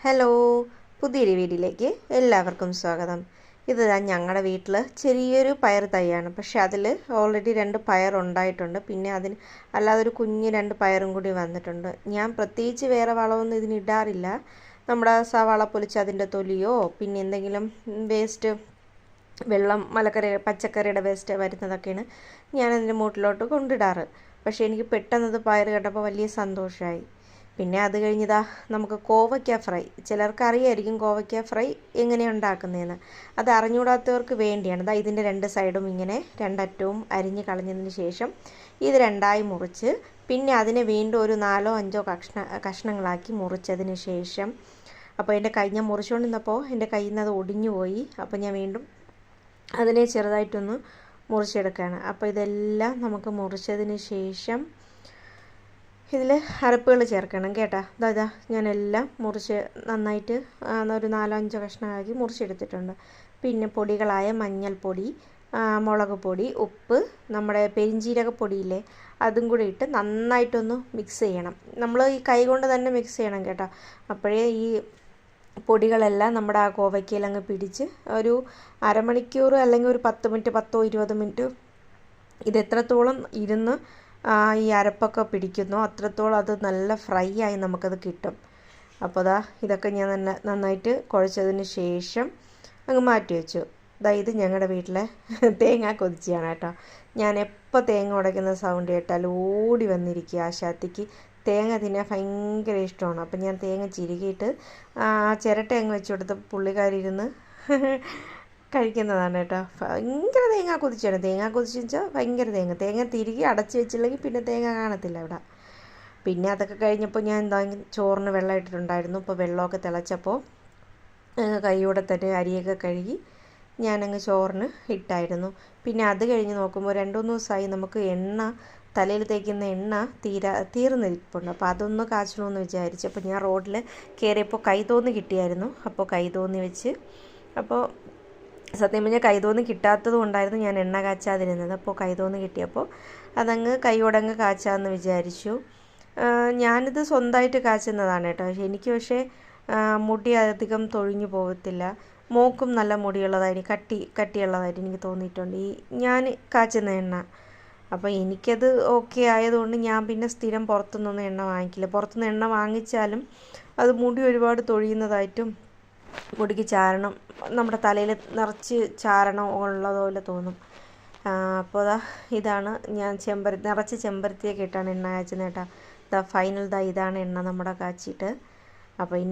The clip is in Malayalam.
ഹലോ, പുതിയൊരു വീഡിയോയിലേക്ക് എല്ലാവർക്കും സ്വാഗതം. ഇത് ഞങ്ങളുടെ വീട്ടിൽ ചെറിയൊരു പയർ തൈയാണ്. പക്ഷേ അതിൽ ഓൾറെഡി 2 പയർ ഉണ്ടായിട്ടുണ്ട്. പിന്നെ അതിന് അല്ലാതൊരു കുഞ്ഞ് 2 പയറും കൂടി വന്നിട്ടുണ്ട്. ഞാൻ പ്രത്യേകിച്ച് വേറെ വളമൊന്നും ഇതിനിടാറില്ല. നമ്മുടെ സവാള പൊളിച്ച് അതിൻ്റെ തൊലിയോ പിന്നെ എന്തെങ്കിലും വേസ്റ്റ് വെള്ളം പച്ചക്കറിയുടെ വേസ്റ്റ് വരുന്നതൊക്കെയാണ് ഞാനതിൻ്റെ മൂട്ടിലോട്ട് കൊണ്ടിടാറ്. പക്ഷേ എനിക്ക് പെട്ടെന്നത് പയർ കേട്ടപ്പോൾ വലിയ സന്തോഷമായി. പിന്നെ അത് കഴിഞ്ഞതാ നമുക്ക് കോവയ്ക്ക ഫ്രൈ. ചിലർക്ക് അറിയായിരിക്കും കോവയ്ക്ക ഫ്രൈ എങ്ങനെയാണ് ഉണ്ടാക്കുന്നതെന്ന്. അത് അറിഞ്ഞുകൂടാത്തവർക്ക് വേണ്ടിയാണ്. ഇതിൻ്റെ 2 സൈഡും ഇങ്ങനെ 2 അറ്റവും അരിഞ്ഞ് കളഞ്ഞതിന് ശേഷം ഇത് 2ആയി മുറിച്ച് പിന്നെ അതിനെ വീണ്ടും ഒരു 4ഓ 5ഓ കഷ്ണങ്ങളാക്കി മുറിച്ചതിന് ശേഷം അപ്പോൾ ഞാൻ മുറിച്ചുകൊണ്ടിരുന്നപ്പോൾ എൻ്റെ കയ്യിൽ നിന്ന് അത് ഒടിഞ്ഞു പോയി. അപ്പോൾ ഞാൻ വീണ്ടും അതിനെ ചെറുതായിട്ടൊന്ന് മുറിച്ചെടുക്കുകയാണ്. അപ്പോൾ ഇതെല്ലാം നമുക്ക് മുറിച്ചതിന് ശേഷം ഇതിൽ അരപ്പുകൾ ചേർക്കണം കേട്ടോ. അതാ ഞാനെല്ലാം മുറിച്ച് നന്നായിട്ട് ഒരു 4-5 കഷ്ണമാക്കി മുറിച്ചെടുത്തിട്ടുണ്ട്. പിന്നെ പൊടികളായ മഞ്ഞൾപ്പൊടി, മുളക് പൊടി, ഉപ്പ്, നമ്മുടെ പെരിഞ്ജീരകപ്പൊടിയില്ലേ അതും കൂടി ഇട്ട് നന്നായിട്ടൊന്ന് മിക്സ് ചെയ്യണം. നമ്മൾ ഈ കൈ കൊണ്ട് തന്നെ മിക്സ് ചെയ്യണം കേട്ടോ. അപ്പോഴേ ഈ പൊടികളെല്ലാം നമ്മുടെ ആ കോവയ്ക്കയിൽ അങ്ങ് പിടിച്ച് ഒരു അരമണിക്കൂർ അല്ലെങ്കിൽ ഒരു 10 മിനിറ്റ് 10-20 മിനിറ്റ് ഇത് എത്രത്തോളം ഇരുന്ന് ഈ അരപ്പൊക്കെ പിടിക്കുന്നോ അത്രത്തോളം അത് നല്ല ഫ്രൈ ആയി നമുക്കത് കിട്ടും. അപ്പോൾ ഇതൊക്കെ ഞാൻ നന്നായിട്ട് കുഴച്ചതിന് ശേഷം അങ്ങ് മാറ്റി വെച്ചു. ഇത് ഞങ്ങളുടെ വീട്ടിലെ തേങ്ങ കൊതിച്ചയാണ് കേട്ടോ. ഞാൻ എപ്പോൾ തേങ്ങ ഉടയ്ക്കുന്ന സൗണ്ട് കേട്ടാൽ ഓടി വന്നിരിക്കുക. ആശാത്തിക്ക് തേങ്ങ തിന്നാൻ ഭയങ്കര ഇഷ്ടമാണ്. അപ്പം ഞാൻ തേങ്ങ ചിരുകിയിട്ട് ചിരട്ട അങ്ങ് വെച്ച് കൊടുത്തപ്പോൾ പുള്ളിക്കാരിരുന്ന് കഴിക്കുന്നതാണ് കേട്ടോ. ഭയങ്കര തേങ്ങ കൊതിച്ചാണ്. തേങ്ങ കൊതിച്ചെന്ന് വെച്ചാൽ ഭയങ്കര തേങ്ങ തിരികെ അടച്ച് വെച്ചില്ലെങ്കിൽ പിന്നെ തേങ്ങ കാണത്തില്ല ഇവിടെ. പിന്നെ അതൊക്കെ കഴിഞ്ഞപ്പോൾ ഞാൻ ചോറിന് വെള്ളം ഇട്ടിട്ടുണ്ടായിരുന്നു. ഇപ്പോൾ വെള്ളമൊക്കെ തിളച്ചപ്പോൾ കൈയോടെ തന്നെ അരിയൊക്കെ കഴുകി ഞാനങ്ങ് ചോറിന് ഇട്ടായിരുന്നു. പിന്നെ അത് കഴിഞ്ഞ് നോക്കുമ്പോൾ 2-3 ദിവസമായി നമുക്ക് തലയിൽ തേക്കുന്ന എണ്ണ തീർന്നിരിപ്പുണ്ട്. അപ്പോൾ അതൊന്ന് കാച്ചണമെന്ന് വിചാരിച്ചു. അപ്പോൾ ഞാൻ റോഡിൽ കയറിയപ്പോൾ കൈതോന്നി കിട്ടിയായിരുന്നു. അപ്പോൾ കൈതോന്നി വെച്ച് അപ്പോൾ സത്യം പറഞ്ഞാൽ കൈതോന്നി കിട്ടാത്തത് കൊണ്ടായിരുന്നു ഞാൻ എണ്ണ കാച്ചാതിരുന്നത്. അപ്പോൾ കൈതോന്നി കിട്ടിയപ്പോൾ അതങ്ങ് കൈയോടങ്ങ് കാച്ചാമെന്ന് വിചാരിച്ചു. ഞാനിത് സ്വന്തമായിട്ട് കാച്ചുന്നതാണ് കേട്ടോ. പക്ഷേ മുടി അധികം തൊഴിഞ്ഞു പോകത്തില്ല. മോക്കും നല്ല മുടിയുള്ളതായിട്ട് കട്ടിയുള്ളതായിട്ട് എനിക്ക് തോന്നിയിട്ടുണ്ട് ഈ ഞാൻ കാച്ചുന്ന എണ്ണ. അപ്പോൾ എനിക്കത് ഓക്കെ ആയതുകൊണ്ട് ഞാൻ പിന്നെ സ്ഥിരം പുറത്തുനിന്നൊന്നും എണ്ണ വാങ്ങിക്കില്ല. പുറത്തുനിന്ന് എണ്ണ വാങ്ങിച്ചാലും അത് മുടി ഒരുപാട് തൊഴിയുന്നതായിട്ടും മുടിക്ക് ചാരണം നമ്മുടെ തലയിൽ നിറച്ച് ചാരണം ഉള്ളതുപോലെ തോന്നും. അപ്പോൾ ഇതാണ് ഞാൻ നിറച്ച് ചെമ്പരത്തിയൊക്കെ ഇട്ടാണ് എണ്ണ കാച്ചുന്നത് കേട്ടോ. ഫൈനൽ ഇതാണ് എണ്ണ നമ്മുടെ കാച്ചിട്ട്. അപ്പോൾ ഇനി